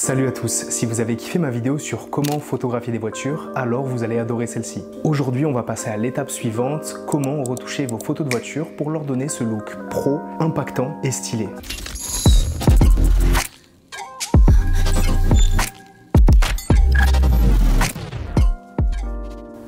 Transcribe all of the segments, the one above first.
Salut à tous, si vous avez kiffé ma vidéo sur comment photographier des voitures, alors vous allez adorer celle-ci. Aujourd'hui, on va passer à l'étape suivante, comment retoucher vos photos de voiture pour leur donner ce look pro, impactant et stylé.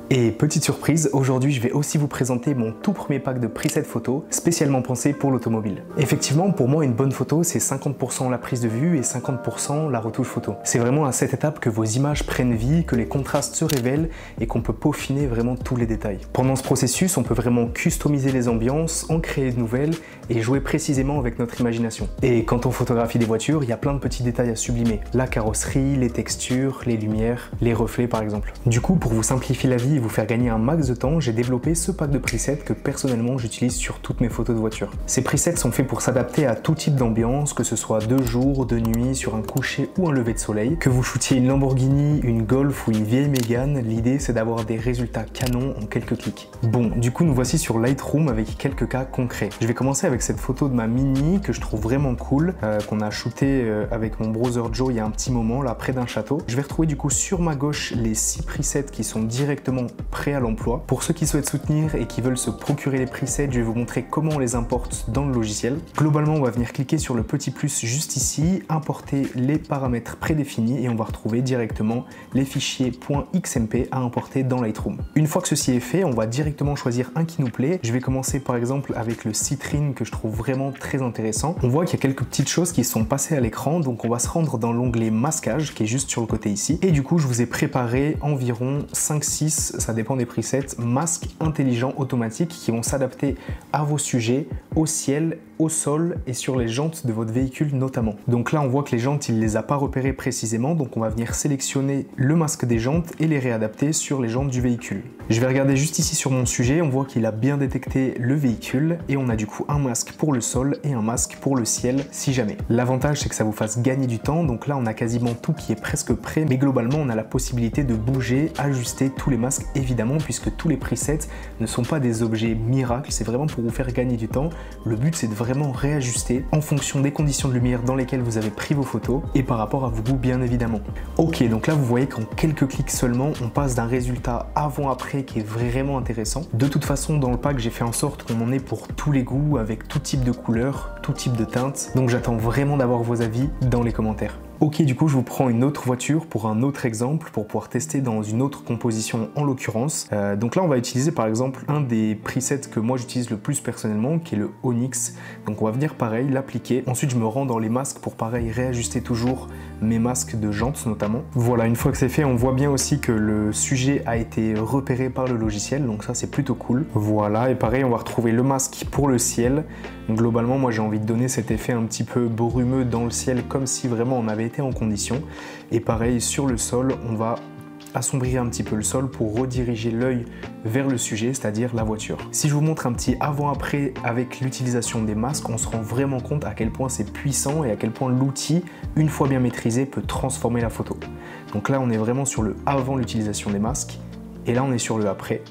Et petite surprise, aujourd'hui je vais aussi vous présenter mon tout premier pack de presets photos spécialement pensé pour l'automobile. Effectivement, pour moi une bonne photo c'est 50% la prise de vue et 50% la retouche photo. C'est vraiment à cette étape que vos images prennent vie, que les contrastes se révèlent et qu'on peut peaufiner vraiment tous les détails. Pendant ce processus, on peut vraiment customiser les ambiances, en créer de nouvelles et jouer précisément avec notre imagination. Et quand on photographie des voitures, il y a plein de petits détails à sublimer. La carrosserie, les textures, les lumières, les reflets par exemple. Du coup, pour vous simplifier la vie et vous faire gagner un max de temps, j'ai développé ce pack de presets que personnellement j'utilise sur toutes mes photos de voiture. Ces presets sont faits pour s'adapter à tout type d'ambiance, que ce soit de jour, de nuit, sur un coucher ou un lever de soleil. Que vous shootiez une Lamborghini, une Golf ou une vieille Mégane, l'idée c'est d'avoir des résultats canons en quelques clics. Bon, du coup nous voici sur Lightroom avec quelques cas concrets. Je vais commencer avec cette photo de ma Mini que je trouve vraiment cool, qu'on a shooté avec mon brother Joe il y a un petit moment, là près d'un château. Je vais retrouver du coup sur ma gauche les 6 presets qui sont directement prêts à l'emploi. Pour ceux qui souhaitent soutenir et qui veulent se procurer les presets, je vais vous montrer comment on les importe dans le logiciel. Globalement, on va venir cliquer sur le petit plus juste ici, importer les paramètres prédéfinis et on va retrouver directement les fichiers .xmp à importer dans Lightroom. Une fois que ceci est fait, on va directement choisir un qui nous plaît. Je vais commencer par exemple avec le Citrine que je trouve vraiment très intéressant. On voit qu'il y a quelques petites choses qui sont passées à l'écran, donc on va se rendre dans l'onglet masquage qui est juste sur le côté ici. Et du coup, je vous ai préparé environ 5-6, ça dépend des presets, masques intelligents automatiques qui vont s'adapter à vos sujets, au ciel, au sol et sur les jantes de votre véhicule notamment. Donc là on voit que les jantes il les a pas repérées précisément, donc on va venir sélectionner le masque des jantes et les réadapter sur les jantes du véhicule. Je vais regarder juste ici sur mon sujet, on voit qu'il a bien détecté le véhicule et on a du coup un masque pour le sol et un masque pour le ciel si jamais. L'avantage c'est que ça vous fasse gagner du temps, donc là on a quasiment tout qui est presque prêt, mais globalement on a la possibilité de bouger, ajuster tous les masques évidemment, puisque tous les presets ne sont pas des objets miracles, c'est vraiment pour vous faire gagner du temps. Le but c'est de vraiment réajuster en fonction des conditions de lumière dans lesquelles vous avez pris vos photos et par rapport à vos goûts bien évidemment. Ok, donc là vous voyez qu'en quelques clics seulement on passe d'un résultat avant-après qui est vraiment intéressant. De toute façon dans le pack j'ai fait en sorte qu'on en ait pour tous les goûts, avec tout type de couleurs, tout type de teintes, donc j'attends vraiment d'avoir vos avis dans les commentaires. Ok, du coup je vous prends une autre voiture pour un autre exemple, pour pouvoir tester dans une autre composition en l'occurrence. Donc là on va utiliser par exemple un des presets que moi j'utilise le plus personnellement, qui est le Onyx. Donc on va venir pareil, l'appliquer. Ensuite je me rends dans les masques pour pareil réajuster toujours mes masques de jantes notamment. Voilà, une fois que c'est fait, on voit bien aussi que le sujet a été repéré par le logiciel, donc ça c'est plutôt cool. Voilà, et pareil on va retrouver le masque pour le ciel. Globalement moi j'ai envie de donner cet effet un petit peu brumeux dans le ciel, comme si vraiment on avait été en condition. Et pareil sur le sol, on va assombrir un petit peu le sol pour rediriger l'œil vers le sujet, c'est-à-dire la voiture. Si je vous montre un petit avant-après avec l'utilisation des masques, on se rend vraiment compte à quel point c'est puissant et à quel point l'outil, une fois bien maîtrisé, peut transformer la photo. Donc là on est vraiment sur le avant l'utilisation des masques et là on est sur le après.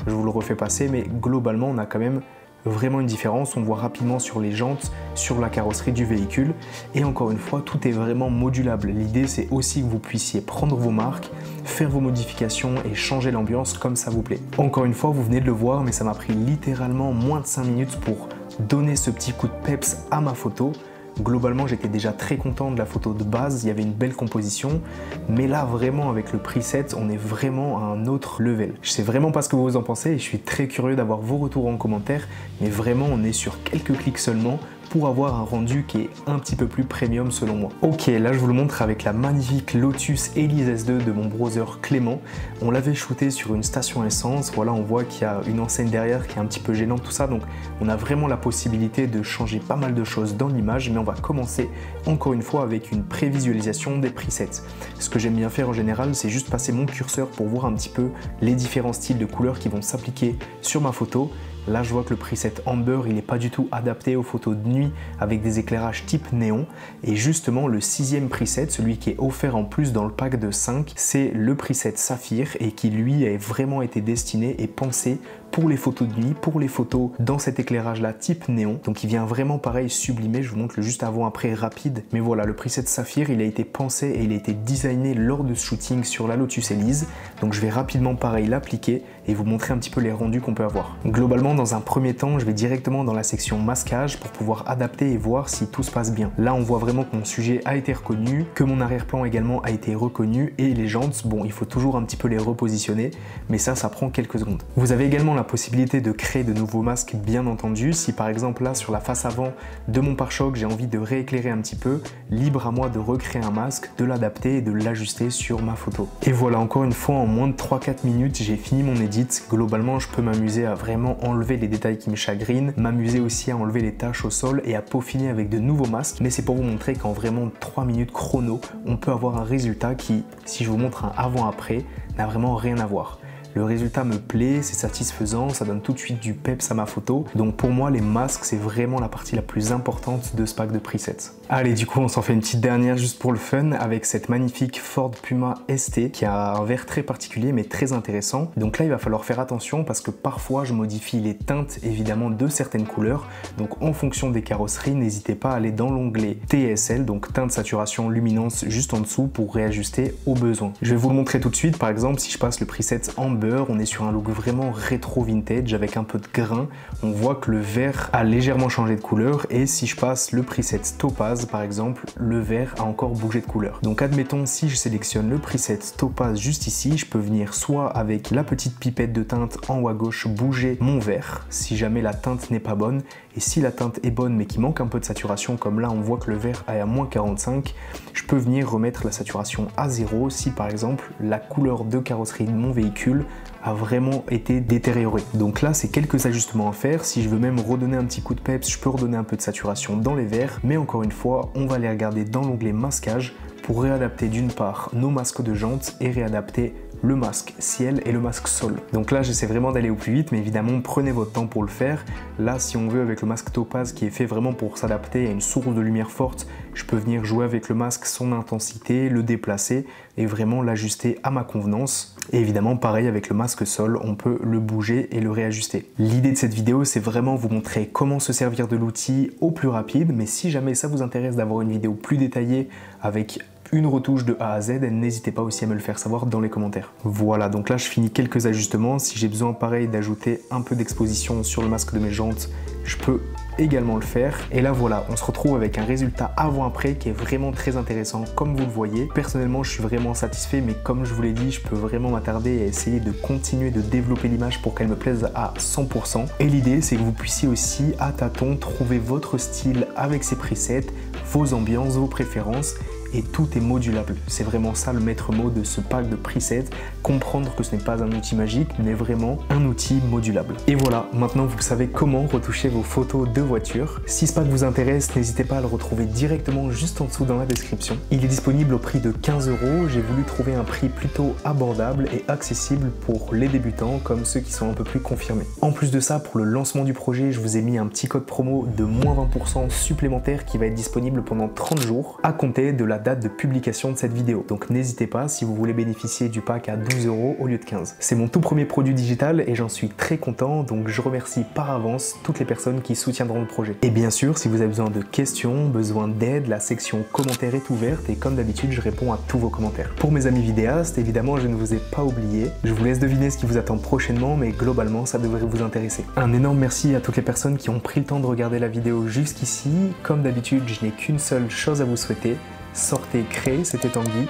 Je vous le refais passer, mais globalement on a quand même vraiment une différence. On voit rapidement sur les jantes, sur la carrosserie du véhicule, et encore une fois tout est vraiment modulable. L'idée c'est aussi que vous puissiez prendre vos marques, faire vos modifications et changer l'ambiance comme ça vous plaît. Encore une fois vous venez de le voir, mais ça m'a pris littéralement moins de 5 minutes pour donner ce petit coup de peps à ma photo. Globalement j'étais déjà très content de la photo de base, il y avait une belle composition, mais là vraiment avec le preset on est vraiment à un autre level. Je sais vraiment pas ce que vous en pensez et je suis très curieux d'avoir vos retours en commentaire, mais vraiment on est sur quelques clics seulement pour avoir un rendu qui est un petit peu plus premium selon moi. Ok, là je vous le montre avec la magnifique Lotus Elise S2 de mon brother Clément. On l'avait shooté sur une station essence, voilà on voit qu'il y a une enseigne derrière qui est un petit peu gênante tout ça, donc on a vraiment la possibilité de changer pas mal de choses dans l'image, mais on va commencer encore une fois avec une prévisualisation des presets. Ce que j'aime bien faire en général, c'est juste passer mon curseur pour voir un petit peu les différents styles de couleurs qui vont s'appliquer sur ma photo. Là, je vois que le preset Amber, il n'est pas du tout adapté aux photos de nuit avec des éclairages type néon. Et justement, le 6e preset, celui qui est offert en plus dans le pack de 5, c'est le preset Saphir et qui lui a vraiment été destiné et pensé pour les photos de nuit, pour les photos dans cet éclairage là type néon. Donc il vient vraiment pareil sublimer, je vous montre le juste avant après rapide. Mais voilà, le preset Saphir il a été pensé et il a été designé lors de ce shooting sur la Lotus Elise. Donc je vais rapidement pareil l'appliquer et vous montrer un petit peu les rendus qu'on peut avoir. Globalement dans un premier temps je vais directement dans la section masquage pour pouvoir adapter et voir si tout se passe bien. Là on voit vraiment que mon sujet a été reconnu, que mon arrière-plan également a été reconnu et les jantes, bon il faut toujours un petit peu les repositionner mais ça prend quelques secondes. Vous avez également la possibilité de créer de nouveaux masques bien entendu. Si par exemple là sur la face avant de mon pare-choc j'ai envie de rééclairer un petit peu, libre à moi de recréer un masque, de l'adapter et de l'ajuster sur ma photo. Et voilà, encore une fois en moins de 3-4 minutes j'ai fini mon edit. Globalement je peux m'amuser à vraiment enlever les détails qui me chagrinent, m'amuser aussi à enlever les taches au sol et à peaufiner avec de nouveaux masques, mais c'est pour vous montrer qu'en vraiment 3 minutes chrono on peut avoir un résultat qui, si je vous montre un avant-après, n'a vraiment rien à voir. Le résultat me plaît, c'est satisfaisant, ça donne tout de suite du peps à ma photo. Donc pour moi, les masques, c'est vraiment la partie la plus importante de ce pack de presets. Allez, du coup, on s'en fait une petite dernière juste pour le fun avec cette magnifique Ford Puma ST qui a un verre très particulier mais très intéressant. Donc là, il va falloir faire attention parce que parfois, je modifie les teintes évidemment de certaines couleurs. Donc en fonction des carrosseries, n'hésitez pas à aller dans l'onglet TSL, donc teinte, saturation, luminance juste en dessous pour réajuster au besoin. Je vais vous le montrer tout de suite. Par exemple, si je passe le preset Amber, on est sur un look vraiment rétro vintage avec un peu de grain. On voit que le vert a légèrement changé de couleur et si je passe le preset Topaz par exemple, le vert a encore bougé de couleur. Donc admettons si je sélectionne le preset Topaz juste ici, je peux venir soit avec la petite pipette de teinte en haut à gauche bouger mon vert si jamais la teinte n'est pas bonne, et si la teinte est bonne mais qu'il manque un peu de saturation comme là on voit que le vert est à moins 45, je peux venir remettre la saturation à 0 si par exemple la couleur de carrosserie de mon véhicule a vraiment été détériorée. Donc là c'est quelques ajustements à faire. Si je veux même redonner un petit coup de peps, je peux redonner un peu de saturation dans les verts, mais encore une fois on va les regarder dans l'onglet masquage pour réadapter d'une part nos masques de jantes et réadapter le masque ciel et le masque sol. Donc là j'essaie vraiment d'aller au plus vite, mais évidemment prenez votre temps pour le faire. Là si on veut avec le masque Topaz qui est fait vraiment pour s'adapter à une source de lumière forte, je peux venir jouer avec le masque, son intensité, le déplacer et vraiment l'ajuster à ma convenance. Et évidemment pareil avec le masque sol, on peut le bouger et le réajuster. L'idée de cette vidéo c'est vraiment vous montrer comment se servir de l'outil au plus rapide, mais si jamais ça vous intéresse d'avoir une vidéo plus détaillée avec une retouche de A à Z, n'hésitez pas aussi à me le faire savoir dans les commentaires. Voilà, donc là je finis quelques ajustements. Si j'ai besoin pareil d'ajouter un peu d'exposition sur le masque de mes jantes, je peux également le faire. Et là voilà, on se retrouve avec un résultat avant-après qui est vraiment très intéressant comme vous le voyez. Personnellement je suis vraiment satisfait, mais comme je vous l'ai dit, je peux vraiment m'attarder à essayer de continuer de développer l'image pour qu'elle me plaise à 100%. Et l'idée c'est que vous puissiez aussi à tâtons trouver votre style avec ces presets, vos ambiances, vos préférences. Et tout est modulable. C'est vraiment ça le maître mot de ce pack de presets, comprendre que ce n'est pas un outil magique, mais vraiment un outil modulable. Et voilà, maintenant vous savez comment retoucher vos photos de voiture. Si ce pack vous intéresse, n'hésitez pas à le retrouver directement juste en dessous dans la description. Il est disponible au prix de 15 €. J'ai voulu trouver un prix plutôt abordable et accessible pour les débutants comme ceux qui sont un peu plus confirmés. En plus de ça, pour le lancement du projet, je vous ai mis un petit code promo de moins 20% supplémentaire qui va être disponible pendant 30 jours à compter de la date de publication de cette vidéo. Donc n'hésitez pas si vous voulez bénéficier du pack à 12 € au lieu de 15. C'est mon tout premier produit digital et j'en suis très content, donc je remercie par avance toutes les personnes qui soutiendront le projet. Et bien sûr, si vous avez besoin de questions, besoin d'aide, la section commentaires est ouverte et comme d'habitude, je réponds à tous vos commentaires. Pour mes amis vidéastes, évidemment, je ne vous ai pas oublié. Je vous laisse deviner ce qui vous attend prochainement, mais globalement, ça devrait vous intéresser. Un énorme merci à toutes les personnes qui ont pris le temps de regarder la vidéo jusqu'ici. Comme d'habitude, je n'ai qu'une seule chose à vous souhaiter. Sortez, créez, c'était Tanguy,